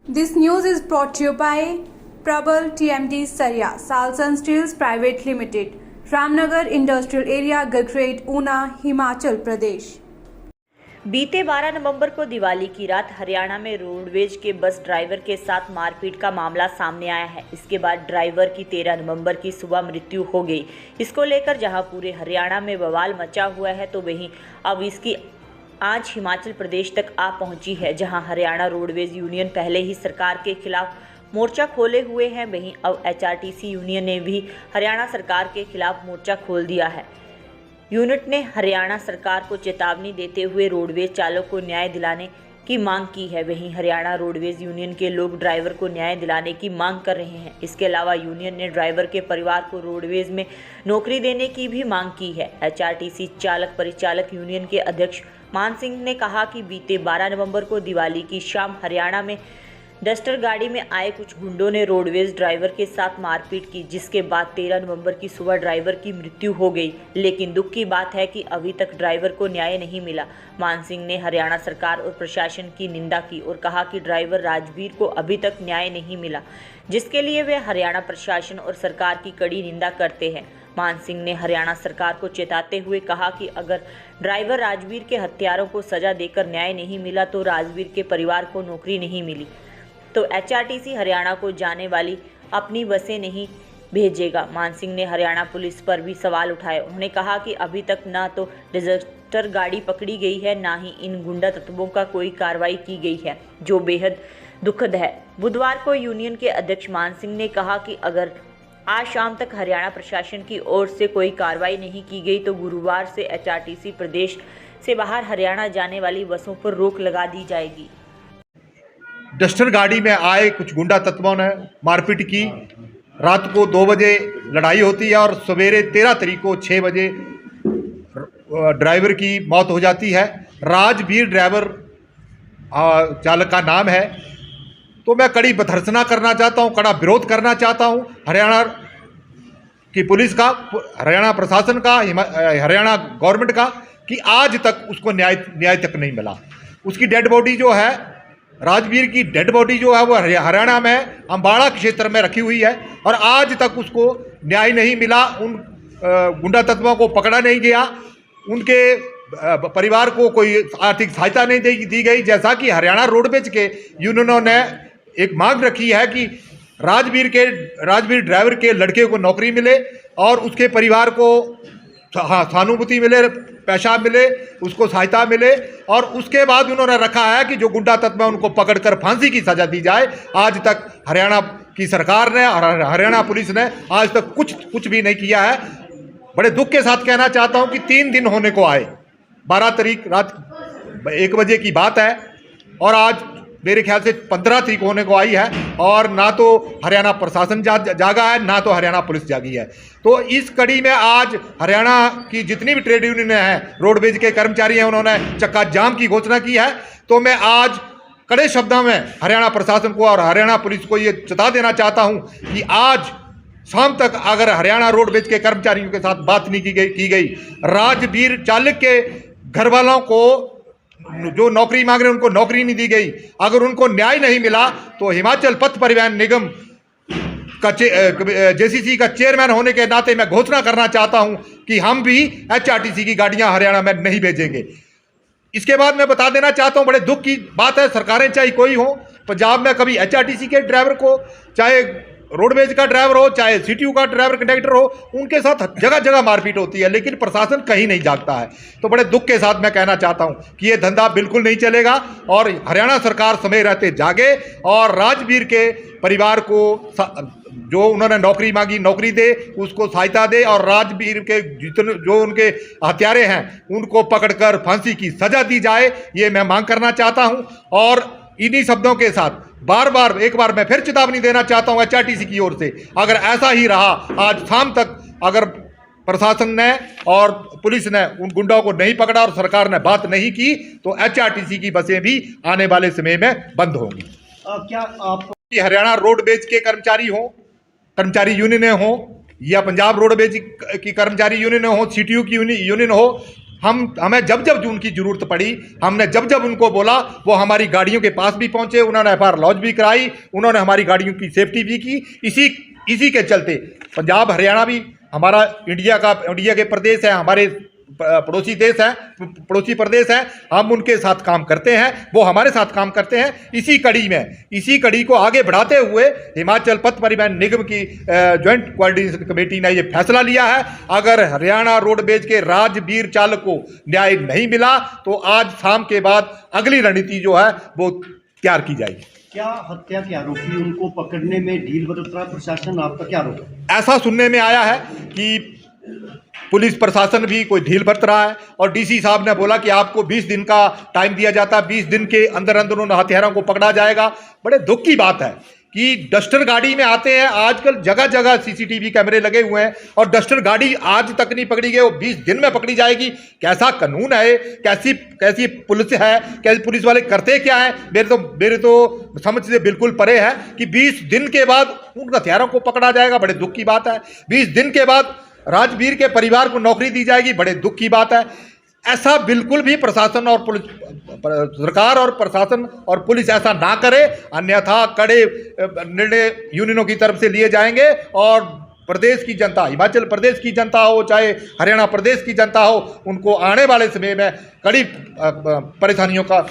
This news is brought to you by Prabal TMT Saria, Salsan Steels Private Limited, Ramnagar Industrial Area, Gagret, Una, Himachal Pradesh। बीते 12 नवंबर को दिवाली की रात हरियाणा में roadways के bus driver के साथ मारपीट का मामला सामने आया है। इसके बाद ड्राइवर की 13 नवंबर की सुबह मृत्यु हो गई। इसको लेकर जहां पूरे हरियाणा में बवाल मचा हुआ है, तो वहीं अब इसकी आंच हिमाचल प्रदेश तक आ पहुंची है, जहां हरियाणा रोडवेज यूनियन पहले ही सरकार के खिलाफ मोर्चा खोले हुए हैं। वहीं अब HRTC यूनियन ने भी हरियाणा सरकार के खिलाफ मोर्चा खोल दिया है। यूनिट ने हरियाणा सरकार को चेतावनी देते हुए रोडवेज चालक को न्याय दिलाने की मांग की है। वहीं हरियाणा रोडवेज यूनियन के लोग ड्राइवर को न्याय दिलाने की मांग कर रहे हैं। इसके अलावा यूनियन ने ड्राइवर के परिवार को रोडवेज में नौकरी देने की भी मांग की है। HRTC चालक परिचालक यूनियन के अध्यक्ष मान सिंह ने कहा कि बीते 12 नवंबर को दिवाली की शाम हरियाणा में डस्टर गाड़ी में आए कुछ गुंडों ने रोडवेज ड्राइवर के साथ मारपीट की, जिसके बाद 13 नवंबर की सुबह ड्राइवर की मृत्यु हो गई। लेकिन दुख की बात है कि अभी तक ड्राइवर को न्याय नहीं मिला। मान सिंह ने हरियाणा सरकार और प्रशासन की निंदा की और कहा कि ड्राइवर राजवीर को अभी तक न्याय नहीं मिला, जिसके लिए वे हरियाणा प्रशासन और सरकार की कड़ी निंदा करते हैं। मान सिंह ने हरियाणा सरकार को चेताते हुए कहा कि अगर ड्राइवर राजवीर के हत्यारों को सजा देकर न्याय नहीं मिला तो राजवीर के परिवार को नौकरी नहीं मिली तो HRTC हरियाणा को जाने वाली अपनी बसें नहीं भेजेगा। मान सिंह ने हरियाणा पुलिस पर भी सवाल उठाए। उन्होंने कहा कि अभी तक ना तो डिजास्टर गाड़ी पकड़ी गई है, ना ही इन गुंडा तत्वों का कोई कार्रवाई की गई है, जो बेहद दुखद है। बुधवार को यूनियन के अध्यक्ष मान सिंह ने कहा कि अगर आज शाम तक हरियाणा प्रशासन की ओर से कोई कार्रवाई नहीं की गई तो गुरुवार से HRTC प्रदेश से बाहर हरियाणा जाने वाली बसों पर रोक लगा दी जाएगी। डस्टर गाड़ी में आए कुछ गुंडा तत्वों ने मारपीट की। रात को 2 बजे लड़ाई होती है और सवेरे 13 तारीख को 6 बजे ड्राइवर की मौत हो जाती है। राजवीर ड्राइवर चालक का नाम है। तो मैं कड़ी भर्त्सना करना चाहता हूं, कड़ा विरोध करना चाहता हूं हरियाणा की पुलिस का, हरियाणा प्रशासन का, हरियाणा गवर्नमेंट का, कि आज तक उसको न्याय तक नहीं मिला। उसकी डेड बॉडी जो है, राजवीर की डेड बॉडी जो है वो हरियाणा में अम्बाड़ा क्षेत्र में रखी हुई है और आज तक उसको न्याय नहीं मिला। उन गुंडा तत्वों को पकड़ा नहीं गया, उनके परिवार को कोई आर्थिक सहायता नहीं दी गई। जैसा कि हरियाणा रोडवेज के यूनियनों ने एक मांग रखी है कि राजवीर ड्राइवर के लड़के को नौकरी मिले और उसके परिवार को सहानुभूति मिले, पैसा मिले, उसको सहायता मिले। और उसके बाद उन्होंने रखा है कि जो गुंडा तत्व है उनको पकड़कर फांसी की सजा दी जाए। आज तक हरियाणा की सरकार ने और हरियाणा पुलिस ने आज तक कुछ भी नहीं किया है। बड़े दुख के साथ कहना चाहता हूं कि 3 दिन होने को आए। 12 तारीख रात 1 बजे की बात है और आज मेरे ख्याल से 15 तारीख होने को आई है और ना तो हरियाणा प्रशासन जागा है, ना तो हरियाणा पुलिस जागी है। तो इस कड़ी में आज हरियाणा की जितनी भी ट्रेड यूनियन हैं, रोडवेज के कर्मचारी हैं, उन्होंने चक्का जाम की घोषणा की है। तो मैं आज कड़े शब्दों में हरियाणा प्रशासन को और हरियाणा पुलिस को ये चेता देना चाहता हूँ कि आज शाम तक अगर हरियाणा रोडवेज के कर्मचारियों के साथ बात नहीं की गई, राजवीर चालक के घर वालों को जो नौकरी मांग रहे हैं उनको नौकरी नहीं दी गई, अगर उनको न्याय नहीं मिला तो हिमाचल पथ परिवहन निगम का JCC का चेयरमैन होने के नाते मैं घोषणा करना चाहता हूं कि हम भी HRTC की गाड़ियां हरियाणा में नहीं भेजेंगे। इसके बाद मैं बता देना चाहता हूं, बड़े दुख की बात है, सरकारें चाहे कोई हो, पंजाब में कभी HRTC के ड्राइवर को, चाहे रोडवेज का ड्राइवर हो, चाहे CTU का ड्राइवर कंडक्टर हो, उनके साथ जगह जगह मारपीट होती है, लेकिन प्रशासन कहीं नहीं जागता है। तो बड़े दुख के साथ मैं कहना चाहता हूं कि ये धंधा बिल्कुल नहीं चलेगा और हरियाणा सरकार समय रहते जागे और राजवीर के परिवार को जो उन्होंने नौकरी मांगी नौकरी दे, उसको सहायता दे और राजवीर के जितने जो उनके हत्यारे हैं उनको पकड़कर फांसी की सजा दी जाए, ये मैं मांग करना चाहता हूं। और इन्हीं शब्दों के साथ एक बार मैं फिर चेतावनी देना चाहता हूं HRTC की ओर से, अगर ऐसा ही रहा आज शाम तक, अगर प्रशासन ने और पुलिस ने उन गुंडों को नहीं पकड़ा और सरकार ने बात नहीं की तो HRTC की बसें भी आने वाले समय में बंद होंगी। क्या आप हरियाणा रोडवेज के कर्मचारी हों, कर्मचारी यूनियन हो, या पंजाब रोडवेज की कर्मचारी यूनियन हो, CTU की यूनियन हो, हमें जब जब उनकी ज़रूरत पड़ी, हमने जब जब उनको बोला, वो हमारी गाड़ियों के पास भी पहुंचे, उन्होंने FIR लॉन्च भी कराई, उन्होंने हमारी गाड़ियों की सेफ्टी भी की। इसी के चलते पंजाब हरियाणा भी हमारा इंडिया के प्रदेश है, हमारे पड़ोसी देश है, पड़ोसी प्रदेश है, हम उनके साथ काम करते हैं, वो हमारे साथ काम करते हैं। इसी कड़ी को आगे बढ़ाते हुए हिमाचल पथ परिवहन निगम की ज्वाइंट कोऑर्डिनेशन कमेटी ने ये फैसला लिया है, अगर हरियाणा रोडवेज के राजवीर चालक को न्याय नहीं मिला तो आज शाम के बाद अगली रणनीति जो है वो तैयार की जाएगी। क्या हत्या के आरोपी उनको पकड़ने में ढील बरत रहा प्रशासन, आपका क्या आरोप है? ऐसा सुनने में आया है कि पुलिस प्रशासन भी कोई ढील बरत रहा है और DC साहब ने बोला कि आपको 20 दिन का टाइम दिया जाता है, 20 दिन के अंदर अंदर उन हत्यारों को पकड़ा जाएगा। बड़े दुख की बात है कि डस्टर गाड़ी में आते हैं, आजकल जगह जगह CCTV कैमरे लगे हुए हैं और डस्टर गाड़ी आज तक नहीं पकड़ी गई, वो 20 दिन में पकड़ी जाएगी। कैसा कानून है, कैसी पुलिस है, कैसे पुलिस वाले करते क्या है? मेरे तो समझ से बिल्कुल परे है कि 20 दिन के बाद उन हत्यारों को पकड़ा जाएगा। बड़े दुख की बात है। 20 दिन के बाद राजवीर के परिवार को नौकरी दी जाएगी, बड़े दुख की बात है। ऐसा बिल्कुल भी प्रशासन और पुलिस, सरकार और प्रशासन और पुलिस ऐसा ना करे, अन्यथा कड़े निर्णय यूनियनों की तरफ से लिए जाएंगे और प्रदेश की जनता, हिमाचल प्रदेश की जनता हो चाहे हरियाणा प्रदेश की जनता हो, उनको आने वाले समय में कड़ी परेशानियों का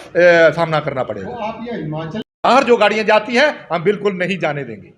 सामना करना पड़ेगा। तो आप ये हिमाचल बाहर जो गाड़ियां जाती हैं हम बिल्कुल नहीं जाने देंगे।